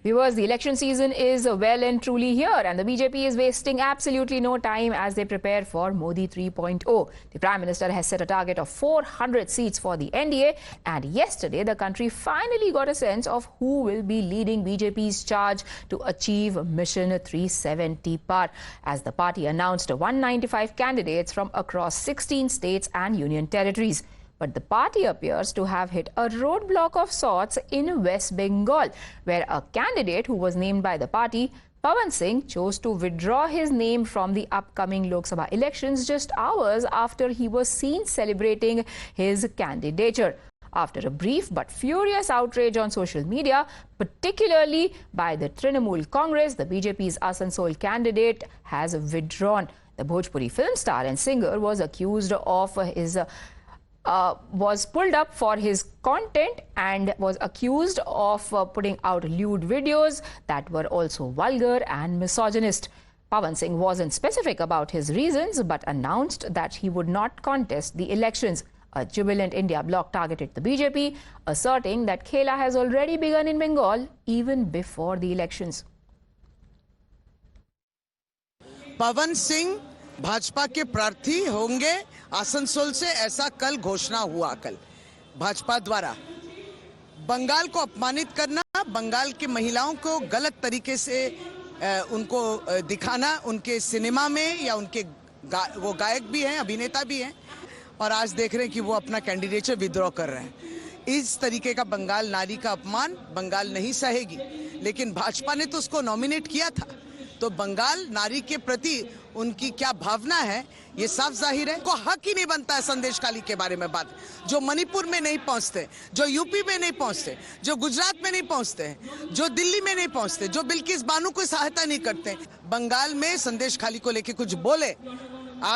Viewers, the election season is well and truly here, and the BJP is wasting absolutely no time as they prepare for Modi 3.0. The Prime Minister has set a target of 400 seats for the NDA, and yesterday the country finally got a sense of who will be leading BJP's charge to achieve Mission 370 par, as the party announced 195 candidates from across 16 states and union territories. But the party appears to have hit a roadblock of sorts in West Bengal, where a candidate who was named by the party, Pawan Singh, chose to withdraw his name from the upcoming Lok Sabha elections just hours after he was seen celebrating his candidature. After a brief but furious outrage on social media, particularly by the Trinamool Congress, the BJP's asansol candidate has withdrawn. The Bhojpuri film star and singer was accused of was pulled up for his content and was accused of putting out lewd videos that were also vulgar and misogynist. Pawan Singh wasn't specific about his reasons but announced that he would not contest the elections. A jubilant India bloc targeted the BJP, asserting that Khela has already begun in Bengal even before the elections. Pawan Singh Bhajpa के प्रार्थी होंगे आसनसोल से, ऐसा कल घोषणा हुआ। कल भाजपा द्वारा बंगाल को अपमानित करना, बंगाल की महिलाओं को गलत तरीके से उनको दिखाना, उनके सिनेमा में या उनके वो गायक भी हैं, अभिनेता भी हैं, और आज देख रहे हैं कि वो अपना कैंडिडेचर विथड्रॉ कर रहे हैं। इस तरीके का बंगाल नारी का अपमान बंगाल नहीं सहेगी, लेकिन भाजपा ने तो उसको नॉमिनेट किया था, तो बंगाल नारी के प्रति उनकी क्या भावना है ये साफ जाहिर है। को हक ही नहीं बनता है संदेश खाली के बारे में बात, जो मणिपुर में नहीं पहुंचते, जो यूपी में नहीं पहुंचते, जो गुजरात में नहीं पहुंचते, जो दिल्ली में नहीं पहुंचते, जो बिल्किस बानो को सहायता नहीं करते, बंगाल में संदेश खाली को लेके कुछ बोले,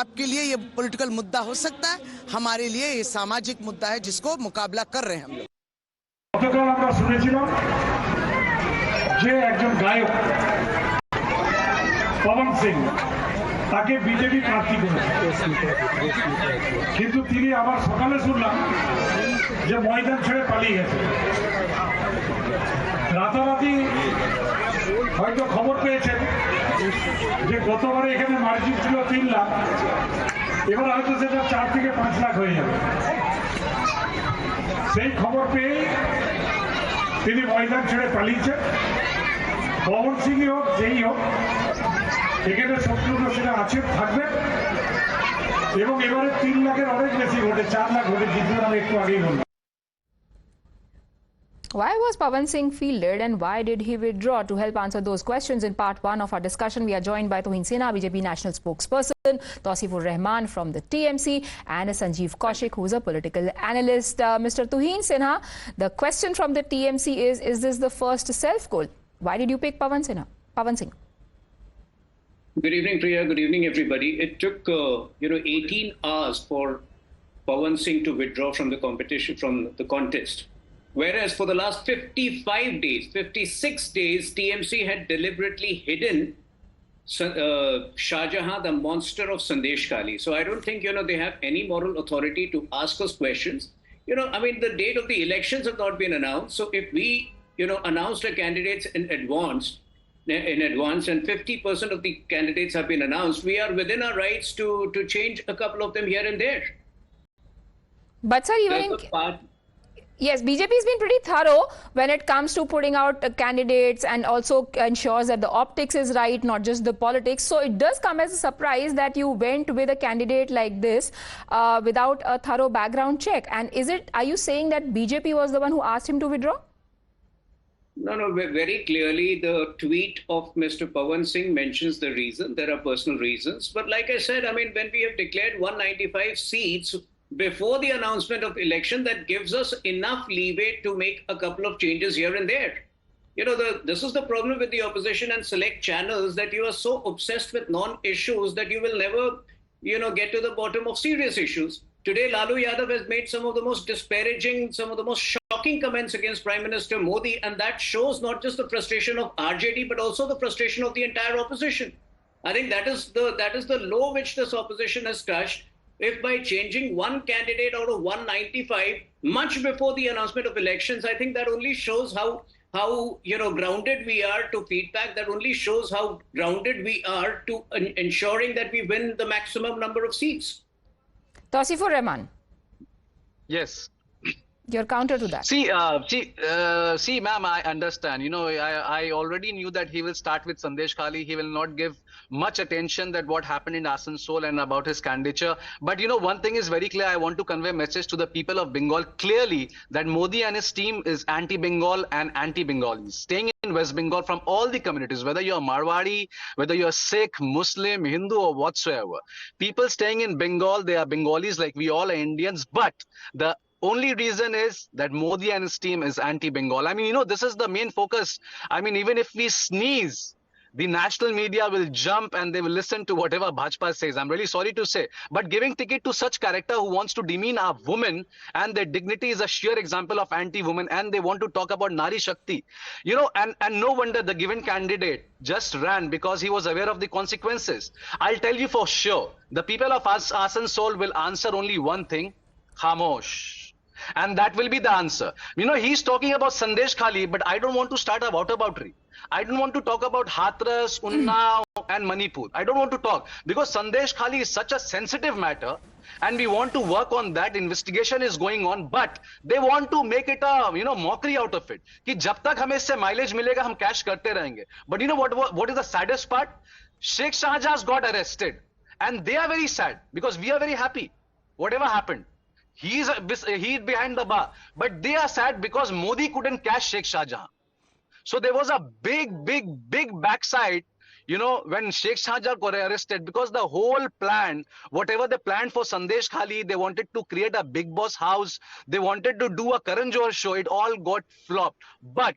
आपके लिए ये पॉलिटिकल मुद्दा हो सकता है, हमारे लिए ये सामाजिक मुद्दा है जिसको मुकाबला कर रहे हैं हम लोग। গতকাল আমরা শুনেছিলাম যে একজন গায়ক পবন সিং তাকে বিজেপি প্রার্থী করেছে, কিন্তু তিনি আবার সকালে শুনলাম যে ময়দান ছেড়ে পালিয়ে গেছে। রাতারাতি হয়তো খবর পেয়েছেন যে গতবারে এখানে মার্জিন ছিল 3 লাখ, এবার হয়তো সেটা 4 থেকে 5 লাখ হয়ে যাবে। সেই খবর পেয়ে তিনি ময়দান ছেড়ে পালিয়েছেন। পবন সিংই হোক, যেই হোক, এখানে শত্রুরা সেটা আছে, থাকবে, এবং এবারে 3 লাখের অনেক বেশি ভোটে 4 লাখ ভোটে জিতবেন, আমি একটু আগেই বললাম। Why was Pawan Singh fielded and why did he withdraw? To help answer those questions in part 1 of our discussion, we are joined by Tuhin Sinha, BJP national spokesperson, Tausifur Rahman from the TMC, and Sanjeev Kaushik, who is a political analyst. Mr. Tuhin Sinha, the question from the TMC is this the first self-goal? Why did you pick Pawan Singh? Good evening, Priya. Good evening, everybody. It took 18 hours for Pawan Singh to withdraw from the competition, from the contest. Whereas for the last 55 days, 56 days, TMC had deliberately hidden Shahjahan, the monster of Sandesh Kali. So I don't think, they have any moral authority to ask us questions. The date of the elections have not been announced. So if we, announced the candidates in advance, and 50% of the candidates have been announced, we are within our rights to change a couple of them here and there. But sir, yes, BJP has been pretty thorough when it comes to putting out candidates and also ensures that the optics is right, not just the politics. So it does come as a surprise that you went with a candidate like this without a thorough background check. And are you saying that BJP was the one who asked him to withdraw? No, very clearly the tweet of Mr. Pawan Singh mentions the reason. There are personal reasons. But like I said, when we have declared 195 seats before the announcement of election, that gives us enough leeway to make a couple of changes here and there. This is the problem with the opposition and select channels, that you are so obsessed with non-issues that you will never, get to the bottom of serious issues. Today, Lalu Yadav has made some of the most disparaging, some of the most shocking comments against Prime Minister Modi, and that shows not just the frustration of RJD, but also the frustration of the entire opposition. I think that is the low which this opposition has touched. If by changing one candidate out of 195 much before the announcement of elections, I think that only shows how how grounded we are to feedback. That only shows how grounded we are to ensuring that we win the maximum number of seats. Tausifur Rahman. Yes. Your counter to that. See, ma'am, I understand. I already knew that he will start with Sandesh Khali. He will not give much attention that what happened in Asansol and about his candidature. But one thing is very clear. I want to convey a message to the people of Bengal clearly that Modi and his team is anti-Bengal and anti-Bengalis. Staying in West Bengal from all the communities, whether you're Marwari, whether you're Sikh, Muslim, Hindu or whatsoever. People staying in Bengal, they are Bengalis like we all are Indians. But the only reason is that Modi and his team is anti-Bengal. I mean, this is the main focus. I mean, even if we sneeze, the national media will jump and they will listen to whatever Bhajpa says. I'm really sorry to say. But giving ticket to such character who wants to demean our women and their dignity is a sheer example of anti-woman, and they want to talk about Nari Shakti. And no wonder the given candidate just ran because he was aware of the consequences. I'll tell you for sure, the people of Asansol will answer only one thing: Khamosh. And that will be the answer. He's talking about Sandesh Khali, but I don't want to start a whataboutery. I don't want to talk about Hathras, Unnao and Manipur. I don't want to talk because Sandesh Khali is such a sensitive matter and we want to work on that. Investigation is going on, but they want to make it a mockery out of it. Ki jab tak hame isse mileage milega, hum cash karte rahenge. But what is the saddest part? Sheikh Shahjahan got arrested and they are very sad because we are very happy. Whatever happened. He's behind the bar, but they are sad because Modi couldn't catch Sheikh Shahjahan. So there was a big backside, when Sheikh Shahjahan got arrested, because the whole plan, whatever they planned for Sandesh Khali, they wanted to create a big boss house. They wanted to do a Karan Johar show. It all got flopped. But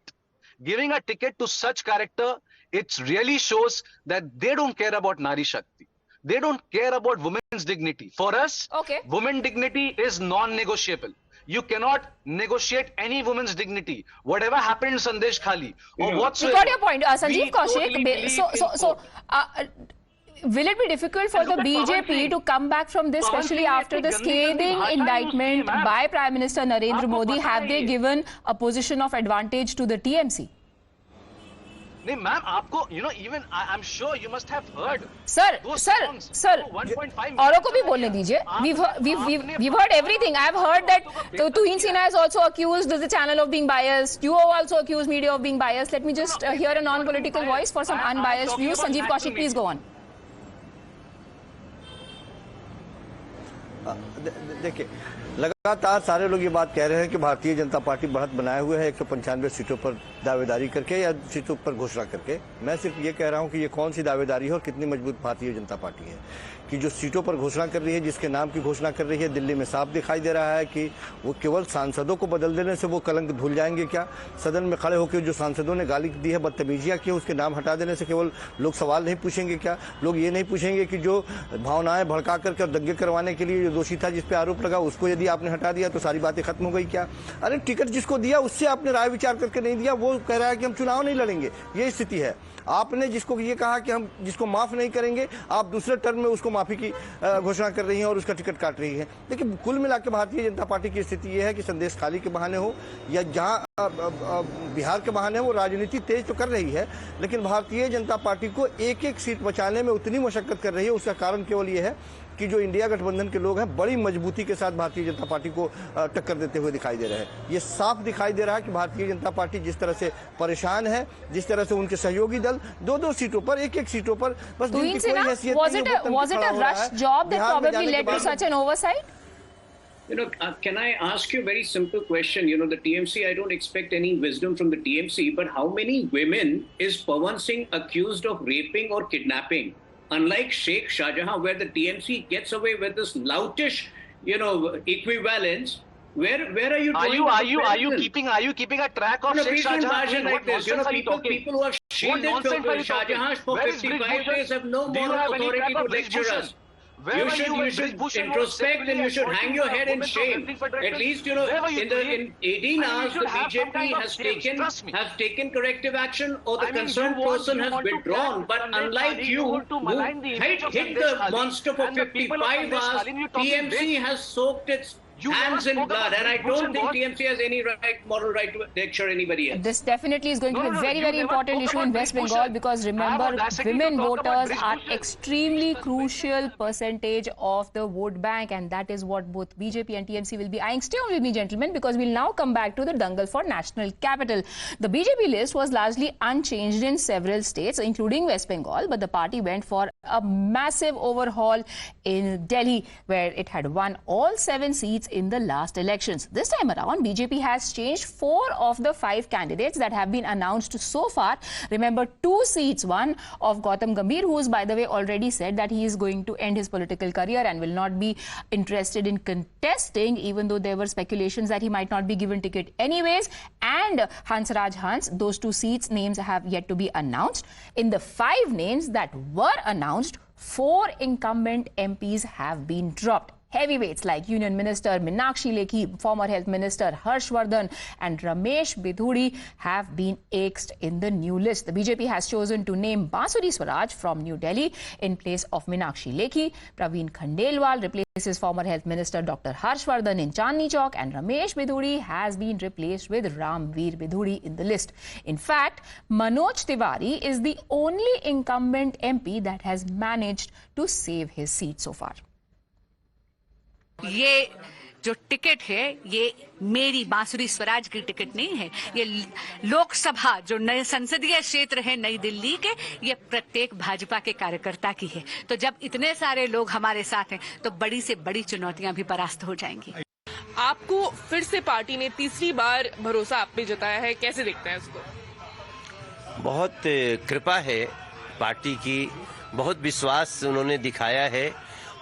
giving a ticket to such character, it really shows that they don't care about Nari Shakti. They don't care about women's dignity. For us, women dignity is non-negotiable. You cannot negotiate any woman's dignity. Whatever happened in Sandesh Khali or whatsoever. You got your point. Sanjeev Kaushik, will it be difficult for the BJP to come back from this, especially after the scathing indictment by Prime Minister Narendra Modi? Have they given a position of advantage to the TMC? No, ma'am, even I'm sure you must have heard. Sir. औरों को भी बोलने दीजिए. We've heard everything. I've heard that Tuhin Sinha has also accused the channel of being biased. You have also accused media of being biased. Let me just hear a non-political voice for some unbiased views. Sanjeev Kaushik, please go on. देखिए, लगातार सारे लोग ये बात कह रहे हैं कि भारतीय जनता पार्टी बढ़त बनाए हुए है 195 सीटों पर दावेदारी करके या सीटों पर घोषणा करके। मैं सिर्फ ये कह रहा हूं कि ये कौन सी दावेदारी है और कितनी मजबूत भारतीय जनता पार्टी है कि जो सीटों पर घोषणा कर रही है, जिसके नाम की घोषणा कर रही है, दिल्ली में साफ दिखाई दे रहा है कि वो केवल सांसदों को बदल देने से वो कलंक धुल जाएंगे क्या? सदन में खड़े होकर जो सांसदों ने गाली दी है, बदतमीजियां की, उसके नाम हटा देने से केवल लोग सवाल नहीं पूछेंगे क्या? लोग ये नहीं पूछेंगे कि जो भावनाएं भड़का करके दंगे करवाने के लिए जो दोषी था, जिस पे आरोप लगा, उसको यदि आपने हटा दिया तो सारी बातें खत्म हो गई क्या? अरे टिकट जिसको दिया उससे आपने राय विचार करके नहीं दिया, वो कह रहा है कि हम चुनाव नहीं लड़ेंगे। ये स्थिति है। आपने जिसको ये कहा कि हम जिसको माफ नहीं करेंगे, आप दूसरे टर्म में उसको माफी की घोषणा कर रही हैं और उसका टिकट काट रही है। लेकिन कुल मिलाकर भारतीय जनता पार्टी की स्थिति ये है कि संदेश खाली के बहाने हो या जहां बिहार के बहाने वो राजनीति तेज तो कर रही है, लेकिन भारतीय जनता पार्टी को एक एक सीट बचाने में उतनी मशक्कत कर रही है। उसका कारण केवल ये है कि जो इंडिया गठबंधन के लोग हैं बड़ी मजबूती के साथ भारतीय जनता पार्टी को टक्कर देते हुए दिखाई दे रहे हैं। ये साफ दिखाई दे रहा है कि भारतीय जनता पार्टी जिस तरह से परेशान है, जिस तरह से उनके सहयोगी दल दो सीटों पर, एक सीटों पर बस Tuhin Sinha, was it a rushed job that probably led to such an oversight? Can I ask you a very simple question? The TMC, I don't expect any wisdom from the TMC, but how many women is Pawan Singh accused of raping or kidnapping? Unlike Sheikh Shahjahan, where the TMC gets away with this loutish, equivalence, where are you? Are you keeping a track of Sheikh Shahjahan? Like this, people who have shielded Shahjahan for 55 days have no moral authority to lecture us. You should introspect and you should hang your head in shame. At least, in 18 hours, the BJP has taken corrective action or the concerned person has withdrawn. But unlike you, who hit the monster for 55 hours, TMC has soaked its hands in blood, and I don't think TMC has any moral right to lecture anybody else. This definitely is going to be a very, very important issue in West Bengal, because remember, women voters are extremely crucial percentage of the vote bank, and that is what both BJP and TMC will be eyeing. Stay on with me, gentlemen, because we'll now come back to the dangle for national capital. The BJP list was largely unchanged in several states, including West Bengal, but the party went for a massive overhaul in Delhi, where it had won all 7 seats in the last elections. This time around, BJP has changed 4 of the 5 candidates that have been announced so far. Remember, 2 seats, one of Gautam Gambhir, who has, by the way, already said that he is going to end his political career and will not be interested in contesting, even though there were speculations that he might not be given ticket anyways, and Hansraj Hans. Those 2 seats names have yet to be announced. In the 5 names that were announced, 4 incumbent MPs have been dropped. Heavyweights like Union Minister Meenakshi Lekhi, former Health Minister Harshvardhan and Ramesh Bidhuri have been axed in the new list. The BJP has chosen to name Bansuri Swaraj from New Delhi in place of Meenakshi Lekhi. Praveen Khandelwal replaces former Health Minister Dr. Harshvardhan in Chandni Chowk, and Ramesh Bidhuri has been replaced with Ramveer Bidhuri in the list. In fact, Manoj Tiwari is the only incumbent MP that has managed to save his seat so far. ये जो ticket है, ये मेरी बांसुरी स्वराज की ticket नहीं है। ये लोकसभा जो नए संसदीय क्षेत्र है नई दिल्ली के, ये प्रत्येक भाजपा के कार्यकर्ता की है। तो जब इतने सारे लोग हमारे साथ हैं, तो बड़ी से बड़ी चुनौतियां भी परास्त हो जाएंगी। आपको फिर से पार्टी ने तीसरी बार भरोसा आप पे जताया है, कैसे देखते हैं इसको? बहुत कृपा है पार्टी की, बहुत विश्वास उन्होंने दिखाया है,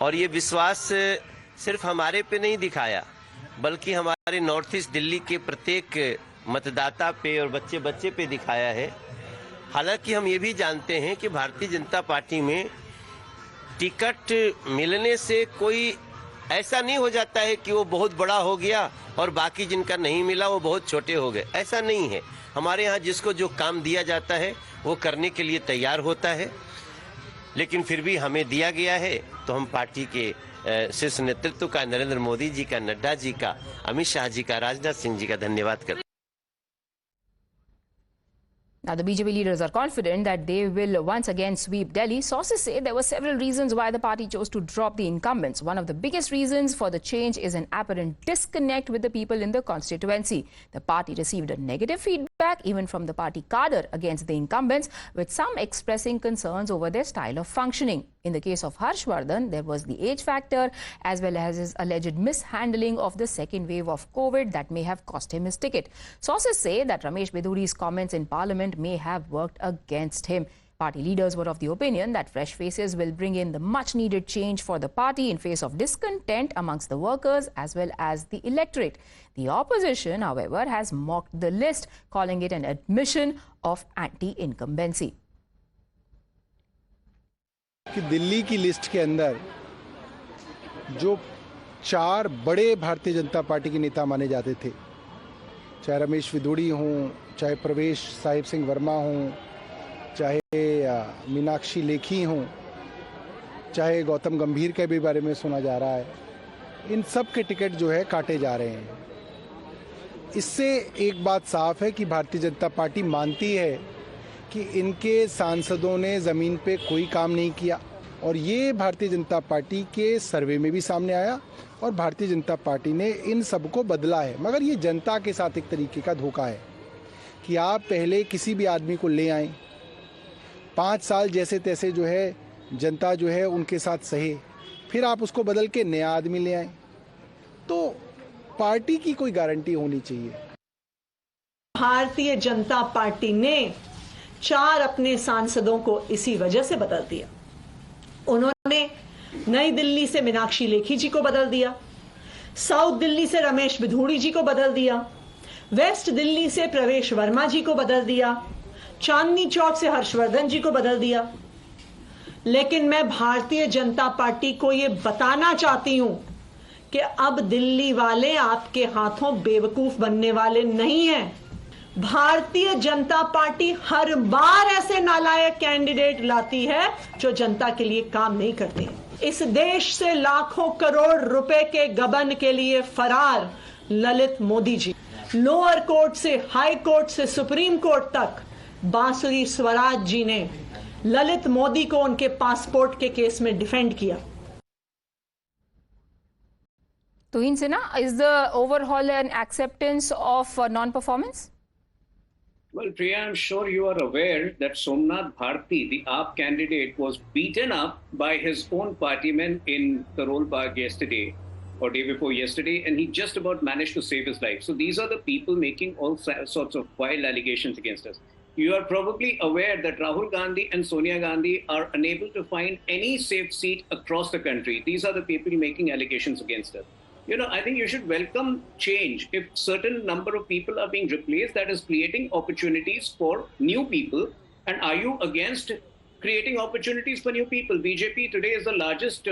और ये विश्वास सिर्फ हमारे पे नहीं दिखाया, बल्कि हमारे नॉर्थ ईस्ट दिल्ली के प्रत्येक मतदाता पे और बच्चे बच्चे पे दिखाया है। हालांकि हम ये भी जानते हैं कि भारतीय जनता पार्टी में टिकट मिलने से कोई ऐसा नहीं हो जाता है कि वो बहुत बड़ा हो गया और बाकी जिनका नहीं मिला वो बहुत छोटे हो गए। ऐसा नहीं है। हमारे यहाँ जिसको जो काम दिया जाता है वो करने के लिए तैयार होता है, लेकिन फिर भी हमें दिया गया है तो हम पार्टी के शीर्ष नेतृत्व का, नरेंद्र मोदी जी का, नड्डा जी का, अमित शाह जी का, राजनाथ सिंह जी का धन्यवाद करते हैं। Now, the BJP leaders are confident that they will once again sweep Delhi. Sources say there were several reasons why the party chose to drop the incumbents. One of the biggest reasons for the change is an apparent disconnect with the people in the constituency. The party received a negative feedback even from the party cadre against the incumbents, with some expressing concerns over their style of functioning. In the case of Harshvardhan, there was the age factor as well as his alleged mishandling of the second wave of COVID that may have cost him his ticket. Sources say that Ramesh Bidhuri's comments in Parliament may have worked against him. Party leaders were of the opinion that fresh faces will bring in the much-needed change for the party in face of discontent amongst the workers as well as the electorate. The opposition, however, has mocked the list, calling it an admission of anti-incumbency. कि दिल्ली की list के अंदर जो 4 बड़े Bharatiya Janata party के नेता माने जाते थे, चाहे रमेश बिधूड़ी हों, चाहे प्रवेश साहिब सिंह वर्मा हों, चाहे मीनाक्षी लेखी हों, चाहे गौतम गंभीर के भी बारे में सुना जा रहा है, इन सब के टिकट जो है काटे जा रहे हैं। इससे एक बात साफ है कि भारतीय जनता पार्टी मानती है कि इनके सांसदों ने ज़मीन पे कोई काम नहीं किया, और ये भारतीय जनता पार्टी के सर्वे में भी सामने आया, और भारतीय जनता पार्टी ने इन सबको बदला है। मगर ये जनता के साथ एक तरीके का धोखा है कि आप पहले किसी भी आदमी को ले आएं, 5 साल जैसे तैसे जो है जनता जो है उनके साथ सहे, फिर आप उसको बदल के नया आदमी ले आएं, तो पार्टी की कोई गारंटी होनी चाहिए। भारतीय जनता पार्टी ने 4 अपने सांसदों को इसी वजह से बदल दिया। उन्होंने नई दिल्ली से मीनाक्षी लेखी जी को बदल दिया, साउथ दिल्ली से रमेश बिधूड़ी जी को बदल दिया, वेस्ट दिल्ली से प्रवेश वर्मा जी को बदल दिया, चांदनी चौक से हर्षवर्धन जी को बदल दिया। लेकिन मैं भारतीय जनता पार्टी को यह बताना चाहती हूं कि अब दिल्ली वाले आपके हाथों बेवकूफ बनने वाले नहीं हैं। भारतीय जनता पार्टी हर बार ऐसे नालायक कैंडिडेट लाती है जो जनता के लिए काम नहीं करते हैं। इस देश से लाखों करोड़ रुपए के गबन के लिए फरार ललित मोदी जी, लोअर कोर्ट से हाई कोर्ट से सुप्रीम कोर्ट तक बांसुरी स्वराज जी ने ललित मोदी को उनके पासपोर्ट के केस में डिफेंड किया। Tuhin Sinha, is the overhaul an acceptance of non-performance? Well, Priya, I'm sure you are aware that Somnath Bharti, the AAP candidate, was beaten up by his own partymen in Karol Bagh yesterday or day before yesterday, and he just about managed to save his life. So these are the people making all sorts of wild allegations against us. You are probably aware that Rahul Gandhi and Sonia Gandhi are unable to find any safe seat across the country. These are the people making allegations against us. You know, I think you should welcome change. If certain number of people are being replaced, that is creating opportunities for new people. And are you against creating opportunities for new people? BJP today is the largest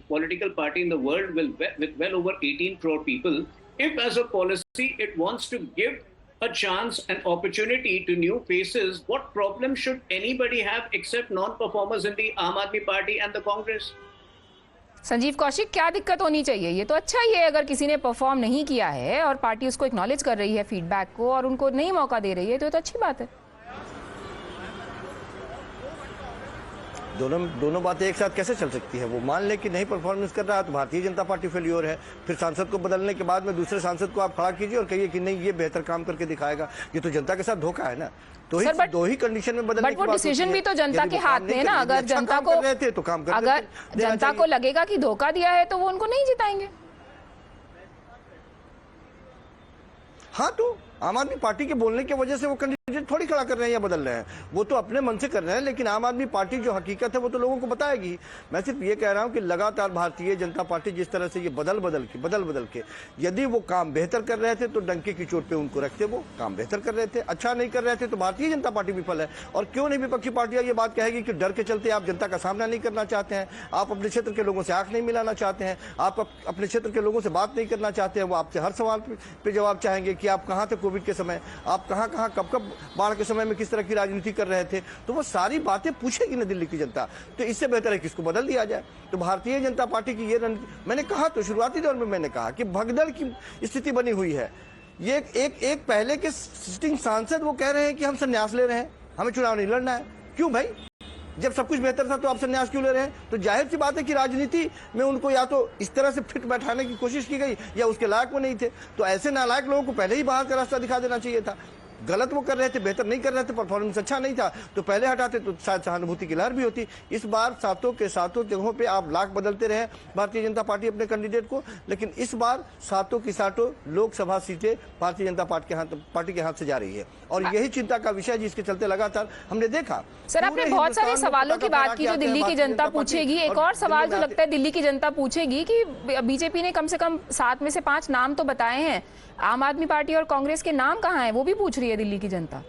political party in the world with well over 18 crore people. If as a policy it wants to give a chance and opportunity to new faces, what problem should anybody have except non-performers in the Aam Aadmi Party and the Congress? Sanjeev Kaushik, क्या दिक्कत होनी चाहिए? ये तो अच्छा ही है अगर किसी ने परफॉर्म नहीं किया है और पार्टी उसको एक्नॉलेज कर रही है फीडबैक को और उनको नहीं मौका दे रही है, तो अच्छी बात है। दोनों बातें एक साथ कैसे चल सकती है? वो मान ले कि नहीं परफॉर्मेंस कर रहा है तो भारतीय जनता पार्टी फेल्योर है, फिर सांसद को बदलने के बाद में दूसरे सांसद को आप खड़ा कीजिए और कहिए कि नहीं ये बेहतर काम करके दिखाएगा। ये तो जनता के साथ धोखा है ना। तो ही दो ही कंडीशन में बदलने की बात होती है। डिसीजन भी तो जनता के हाथ में है ना। अगर जनता को अगर जनता को लगेगा कि धोखा दिया है तो वो उनको नहीं जिताएंगे। हाँ, तो आम आदमी पार्टी के बोलने की वजह से वो कैंडिडेट थोड़ी खड़ा कर रहे हैं या बदल रहे हैं, वो तो अपने मन से कर रहे हैं। लेकिन आम आदमी पार्टी जो हकीकत है वो तो लोगों को बताएगी। मैं सिर्फ ये कह रहा हूं कि लगातार भारतीय जनता पार्टी जिस तरह से ये बदल के यदि वो काम बेहतर कर रहे थे तो डंके की चोट पे उनको रखते, वो काम बेहतर कर रहे थे। अच्छा नहीं कर रहे थे तो भारतीय जनता पार्टी विफल है। और क्यों नहीं विपक्षी पार्टियां ये बात कहेगी कि डर के चलते आप जनता का सामना नहीं करना चाहते हैं, आप अपने क्षेत्र के लोगों से आंख नहीं मिलाना चाहते हैं, आप अपने क्षेत्र के लोगों से बात नहीं करना चाहते हैं। वो आपसे हर सवाल पे जवाब चाहेंगे कि आप कहाँ थे कोविड के समय, आप कहाँ कब बाढ़ के समय में किस तरह की राजनीति कर रहे थे। तो वो सारी बातें पूछेगी ना दिल्ली की जनता। तो इससे बेहतर है किसको बदल दिया जाए। तो भारतीय जनता पार्टी की ये मैंने कहा तो शुरुआती दौर में मैंने कहा कि भगदड़ की स्थिति बनी हुई है। ये एक पहले के सिटिंग सांसद वो कह रहे हैं कि हम संन्यास ले रहे हैं, हमें चुनाव नहीं लड़ना है। क्यों भाई, जब सब कुछ बेहतर था तो आप संन्यास क्यों ले रहे हैं? तो जाहिर सी बात है कि राजनीति में उनको या तो इस तरह से फिट बैठाने की कोशिश की गई या उसके लायक वो नहीं थे। तो ऐसे नालायक लोगों को पहले ही बाहर का रास्ता दिखा देना चाहिए था। गलत वो कर रहे थे, बेहतर नहीं कर रहे थे, परफॉर्मेंस अच्छा नहीं था तो पहले हटाते तो शायद सहानुभूति की लहर भी होती। इस बार सातों के सातों जगहों पे आप लाख बदलते रहे भारतीय जनता पार्टी अपने कैंडिडेट को, लेकिन इस बार सातों की सातों लोकसभा सीटें भारतीय जनता पार्टी के हाथ से जा रही है। और यही चिंता का विषय जिसके चलते लगातार हमने देखा। सर, आपने बहुत सारे सवालों की बात की जो दिल्ली की जनता पूछेगी। एक और सवाल जो लगता है दिल्ली की जनता पूछेगी कि बीजेपी ने कम से कम 7 में से 5 नाम तो बताए हैं, आम आदमी पार्टी और कांग्रेस के नाम कहां हैं? वो भी पूछ रही है दिल्ली की जनता।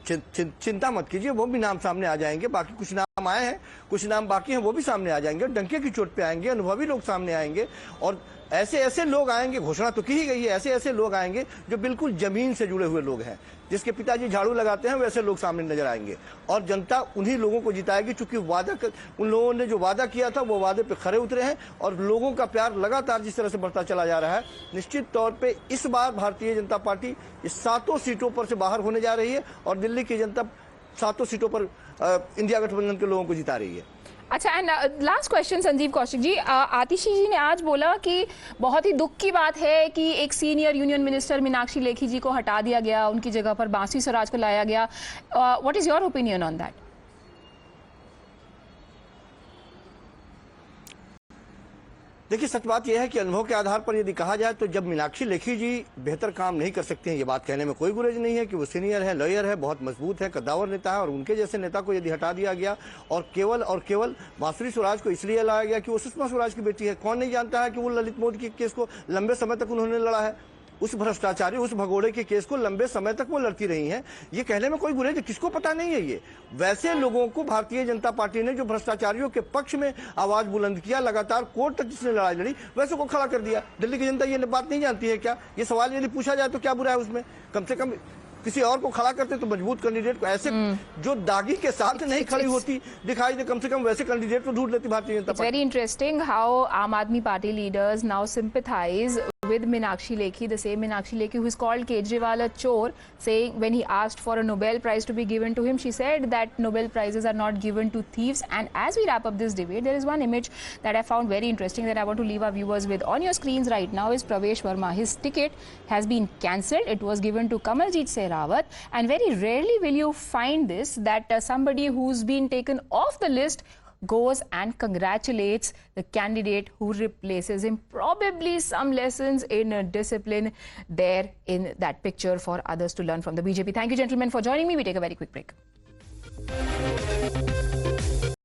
चिंता मत कीजिए, वो भी नाम सामने आ जाएंगे। बाकी कुछ नाम आए हैं, कुछ नाम बाकी हैं, वो भी सामने आ जाएंगे। डंके की चोट पे आएंगे, अनुभवी लोग सामने आएंगे और ऐसे लोग आएंगे, घोषणा तो की ही गई है, ऐसे लोग आएंगे जो बिल्कुल जमीन से जुड़े हुए लोग हैं, जिसके पिताजी झाड़ू लगाते हैं वैसे लोग सामने नजर आएंगे। और जनता उन्हीं लोगों को जिताएगी चूंकि उन लोगों ने जो वादा किया था वो वादे पे खरे उतरे हैं और लोगों का प्यार लगातार जिस तरह से बढ़ता चला जा रहा है, निश्चित तौर पे इस बार भारतीय जनता पार्टी इस 7 सीटों पर से बाहर होने जा रही है और दिल्ली की जनता 7 सीटों पर इंडिया गठबंधन के लोगों को जिता रही है। अच्छा, and last question Sanjeev Kaushik ji, Atishi ji ने आज बोला कि बहुत ही दुख की बात है कि एक senior union minister Meenakshi Lekhi ji को हटा दिया गया, उनकी जगह पर बांसुरी स्वराज को लाया गया। What is your opinion on that? देखिए, सच बात यह है कि अनुभव के आधार पर यदि कहा जाए तो जब मीनाक्षी लेखी जी बेहतर काम नहीं कर सकते हैं, ये बात कहने में कोई गुरेज नहीं है कि वो सीनियर है, लॉयर है, बहुत मजबूत है, कद्दावर नेता है और उनके जैसे नेता को यदि हटा दिया गया और केवल बांसुरी स्वराज को इसलिए लाया गया कि वो सुषमा स्वराज की बेटी है। कौन नहीं जानता है कि वो ललित मोदी के केस को लंबे समय तक उन्होंने लड़ा है, उस भ्रष्टाचारी, उस भगोड़े के केस को लंबे समय तक वो लड़ती रही हैं। ये कहने में कोई गुरेज है, किसको पता नहीं है। ये वैसे लोगों को भारतीय जनता पार्टी ने जो भ्रष्टाचारियों के पक्ष में आवाज बुलंद किया, लगातार कोर्ट तक जिसने लड़ाई लड़ी, वैसे को खड़ा कर दिया। दिल्ली की जनता ये बात नहीं जानती है क्या? ये सवाल यदि पूछा जाए तो क्या बुरा है उसमें? कम से कम किसी और को खड़ा करते तो मजबूत कैंडिडेट को, ऐसे जो दागी के साथ नहीं खड़ी होती दिखाई दे, कम से कम वैसे कैंडिडेट तो ढूंढ लेती Bharatiya Janata party. Very interesting how Aam Aadmi Party leaders now sympathize with Meenakshi Lekhi, the same Meenakshi Lekhi who is called Kejriwal a chore, saying when he asked for a Nobel Prize to be given to him, she said that Nobel Prizes are not given to thieves. And as we wrap up this debate, there is one image that I found very interesting that I want to leave our viewers with. On your screens right now is Pravesh Verma. His ticket has been cancelled. It was given to Kamaljeet Singh Rawat, and very rarely will you find this, that somebody who's been taken off the list goes and congratulates the candidate who replaces him. Probably some lessons in discipline there in that picture for others to learn from the BJP. Thank you, gentlemen, for joining me. We take a very quick break.